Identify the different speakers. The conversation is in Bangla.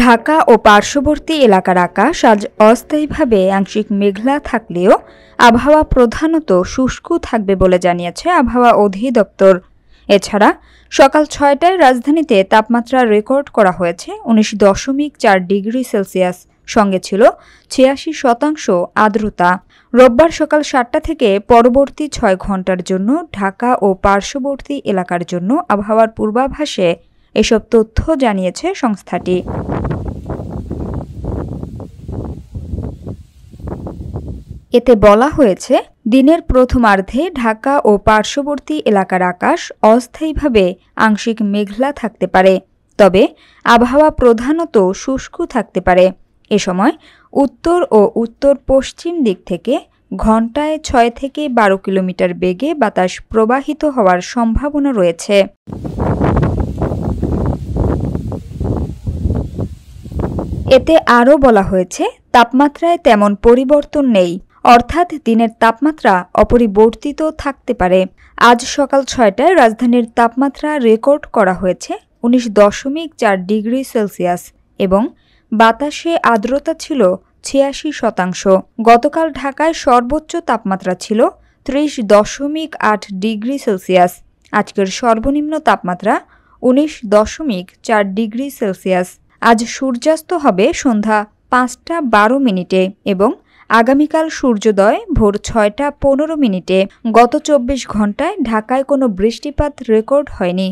Speaker 1: ঢাকা ও পার্শ্ববর্তী এলাকার আকাশ আজ অস্থায়ীভাবে আংশিক মেঘলা থাকলেও আবহাওয়া প্রধানত শুষ্ক থাকবে বলে জানিয়েছে আবহাওয়া অধিদপ্তর। এছাড়া সকাল ৬টায় রাজধানীতে তাপমাত্রা রেকর্ড করা হয়েছে ১৯.৪ ডিগ্রি সেলসিয়াস, সঙ্গে ছিল ৮৬% আর্দ্রতা। রোববার সকাল ৭টা থেকে পরবর্তী ৬ ঘণ্টার জন্য ঢাকা ও পার্শ্ববর্তী এলাকার জন্য আবহাওয়ার পূর্বাভাসে এসব তথ্য জানিয়েছে সংস্থাটি। এতে বলা হয়েছে, দিনের প্রথমার্ধে ঢাকা ও পার্শ্ববর্তী এলাকার আকাশ অস্থায়ীভাবে আংশিক মেঘলা থাকতে পারে, তবে আবহাওয়া প্রধানত শুষ্ক থাকতে পারে। এ সময় উত্তর ও উত্তর পশ্চিম দিক থেকে ঘণ্টায় ৬ থেকে ১২ কিলোমিটার বেগে বাতাস প্রবাহিত হওয়ার সম্ভাবনা রয়েছে। এতে আরও বলা হয়েছে, তাপমাত্রায় তেমন পরিবর্তন নেই, অর্থাৎ দিনের তাপমাত্রা অপরিবর্তিত থাকতে পারে। আজ সকাল ৬টায় রাজধানীর তাপমাত্রা রেকর্ড করা হয়েছে ১৯.৪ ডিগ্রি সেলসিয়াস এবং বাতাসে আর্দ্রতা ছিল ৮৬%। গতকাল ঢাকায় সর্বোচ্চ তাপমাত্রা ছিল ৩০.৮ ডিগ্রি সেলসিয়াস। আজকের সর্বনিম্ন তাপমাত্রা ১৯.৪ ডিগ্রি সেলসিয়াস। আজ সূর্যাস্ত হবে সন্ধ্যা ৫টা ১২ এবং আগামীকাল সূর্যোদয় ভোর ৬টা ১৫। গত ২৪ ঘণ্টায় ঢাকায় কোনো বৃষ্টিপাত রেকর্ড হয়নি।